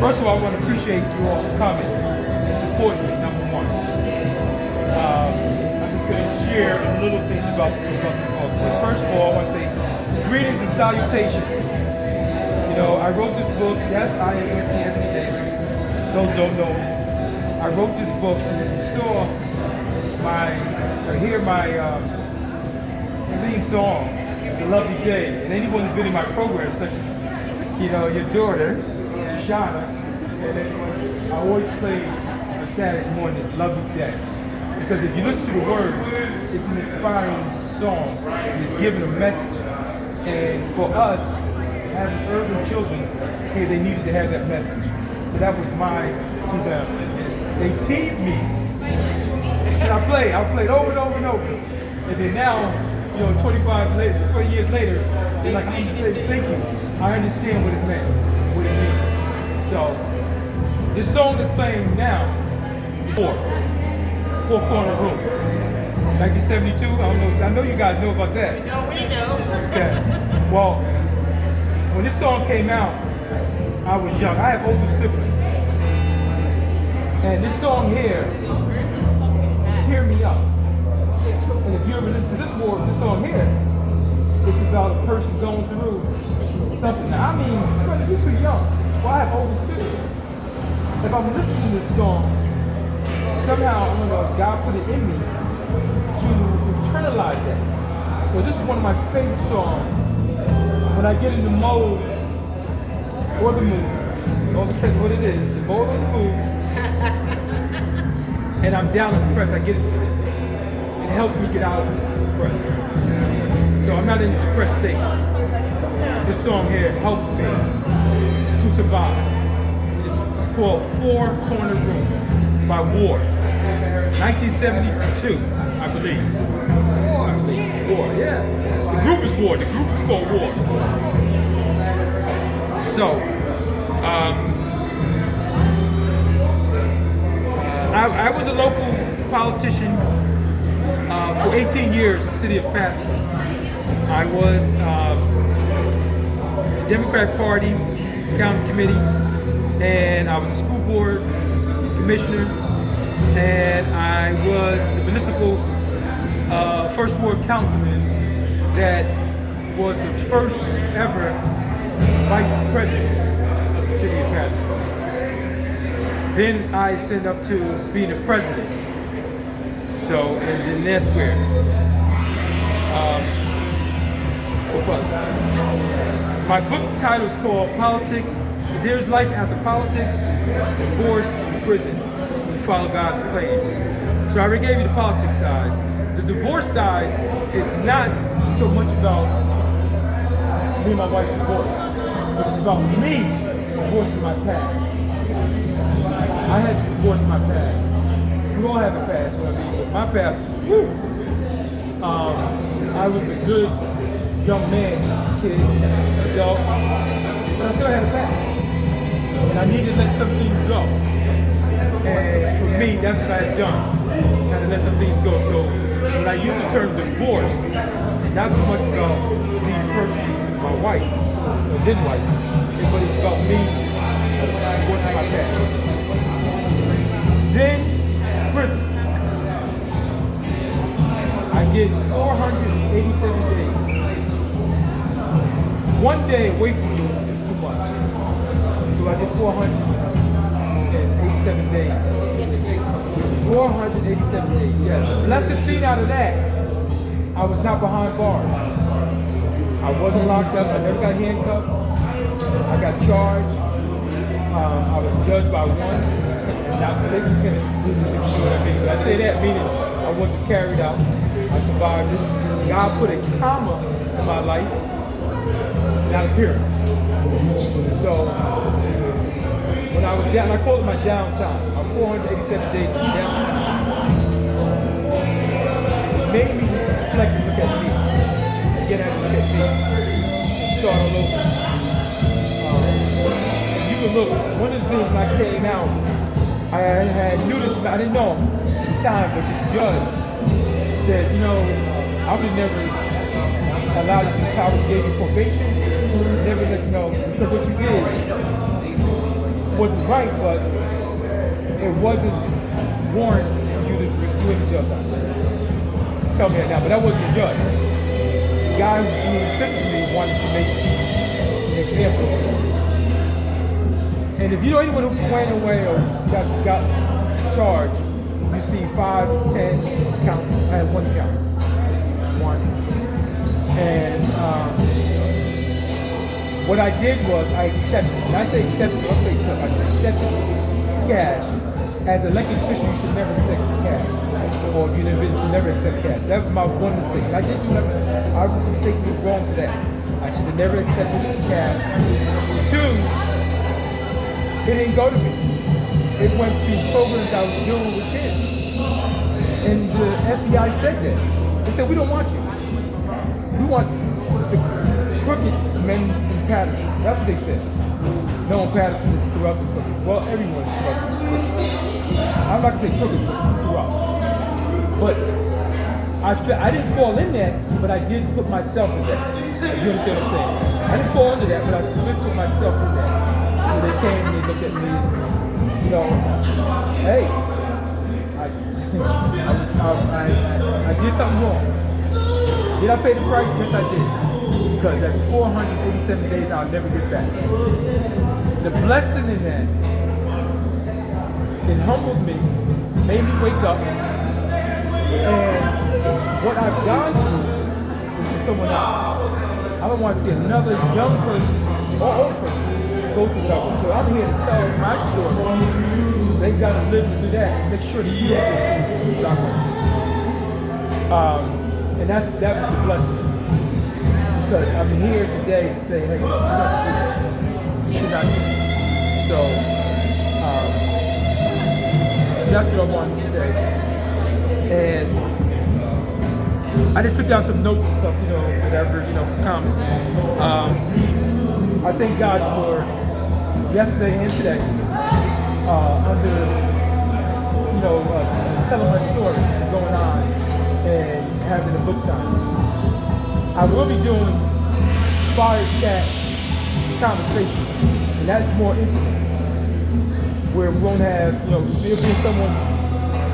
First of all, I want to appreciate you all for coming and supporting me, number one. I'm just going to share a little things about the book. But first of all, I want to say greetings and salutations. You know, I wrote this book. Yes, I am Anthony Davis. Those who don't know me. I wrote this book, and if you saw or hear my theme song, It's a Lovely Day, and anyone who's been in my program, such as, you know, your daughter, Shauna, and anyone, I always play on Saturday morning, Lovely Day. Because if you listen to the words, it's an inspiring song. It's giving a message. And for us, having urban children here, they needed to have that message. So that was mine to them. And they teased me. And I played over and over and over. And then now, you know, 20 years later, they're like, thank you. I understand what it meant, what it means. So, this song is playing now, Four Corner Room. 1972, I know you guys know about that. No, we know. Okay. Well, when this song came out, I was young. I have older siblings. And this song here, Tear Me Up. And if you ever listen to this song here, it's about a person going through something. Now, I mean, brother, you're too young. Well, I have older siblings. If I'm listening to this song, somehow, I don't know, God put it in me to internalize that. So this is one of my favorite songs. When I get in the mode or the mood, it all depends what it is, the mode or the mood, and I'm down and depressed, I get into this. It helps me get out of depressed. So I'm not in a depressed state. This song here helps me to survive. It's called Four Corner Room by War. 1972, I believe. War, yeah. The group is War. The group is called War. So, I was a local politician for 18 years in the city of Paterson. I was Democratic Party County Committee, and I was a school board commissioner, and I was the municipal first ward councilman that was the first ever vice president of the city of Paterson. Then I ascended up to being the president. So, and then that's where. My book title is called Politics. There's Life After Politics, Divorce, and Prison. We follow God's plan. So I already gave you the politics side. The divorce side is not so much about me and my wife's divorce, but it's about me divorcing my past. I had to divorce my past. We all have a past, you know what I mean? But my past, whew, I was a good young man, kid, adult, but I still had a past. And I needed to let some things go. And for me, that's what I had done. I had to let some things go. So when I use the term divorce, not so much about me personally with my wife, or then wife, but it's about me divorcing my past. Then prison. I did 487 days. One day away from you is too much. So I did 487 days. 487 days, yes. The blessed thing out of that, I was not behind bars. I wasn't locked up, I never got handcuffed. I got charged. I was judged by one, not six. You know what I mean? When I say that, meaning I wasn't carried out. I survived it. God put a comma in my life, not a period. So when I was down, I call it my downtime. My 487 days of downtime. It made me reflect and look at me. Again, I look at me and start all over. You can look, one of the things when I came out, I had knew this, I didn't know at the time, but this judge said, you know, I would never allow you to gave you probation, never let you know, because what you did, wasn't right, but it wasn't warranted for you to do it the judge. Tell me that now, but that wasn't the judge. The guy who sentenced me wanted to make an example of it. And if you know anyone who went away or got charged, you see 5, 10 counts. I had 1 count. 1. And what I did was I accepted. When I say accepted, I'll say took. I accepted cash. As an elected official, you should never accept cash. Or if you've been, you should never accept cash. That was my one mistake. And I did do that. I was mistakenly wrong for that. I should have never accepted cash. 2, it didn't go to me. It went to programs I was doing with kids. And the FBI said that. They said, we don't want you. We want the crooked men in Paterson. That's what they said. No one Paterson is corrupt. Well, everyone is corrupt. I'm not going to say crooked, but corrupt. But I didn't fall in that, but I did put myself in that. You understand what I'm saying? I didn't fall into that, but I did put myself in that. So they came and they looked at me, you know, hey, I did something wrong. Did I pay the price? Yes, I did. Because that's 487 days I'll never get back. The blessing in that, it humbled me, made me wake up, and what I've gone through is for someone else. I don't want to see another young person or old person go through that. So I'm here to tell my story. They've got to live to do that and make sure that you don't go through what I went through. And that was the blessing. Because I'm here today to say, hey, you should not do it. So that's what I wanted to say. And I just took down some notes and stuff, whatever, for comment. I thank God for yesterday and today, under, telling my story going on and having a book signing. I will be doing fire chat conversation, and that's more intimate, where we won't have, it'll be in someone's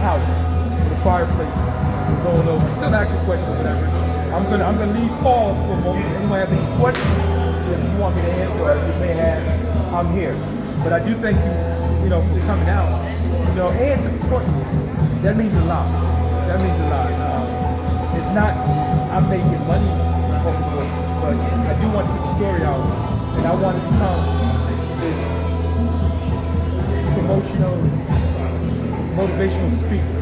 house with a fireplace and going over. Still ask a question or whatever. I'm gonna leave pause for a moment. If anyone have any questions that you want me to answer or you may have, I'm here. But I do thank you, for coming out. And supporting me. That means a lot. That means a lot. It's not I'm making money off the book, but I do want to get the story out, and I want to become this promotional, motivational speaker.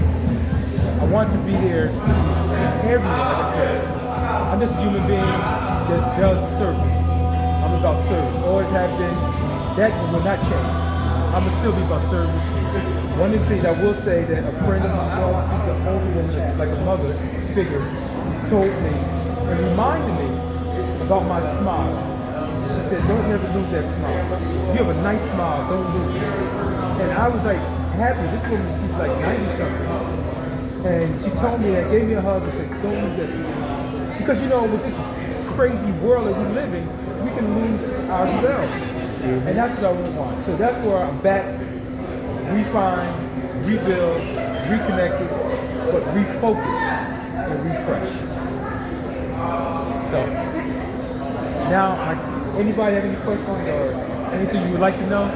I want to be there for everyone, like I said. I'm just a human being that does service. I'm about service. Always have been. That will not change. I'm going to still be about service. One of the things I will say that a friend of mine, she's an older woman, like a mother figure, told me and reminded me about my smile. She said, don't never lose that smile. You have a nice smile, don't lose it. And I was like happy. This woman, she's like 90-something. And she told me that, gave me a hug and said, don't lose that smile. Because with this crazy world that we live in, we can lose ourselves. And that's what I want. So that's where I'm back, refined, rebuild, reconnected, but refocus and refresh. So now, anybody have any questions or anything you would like to know?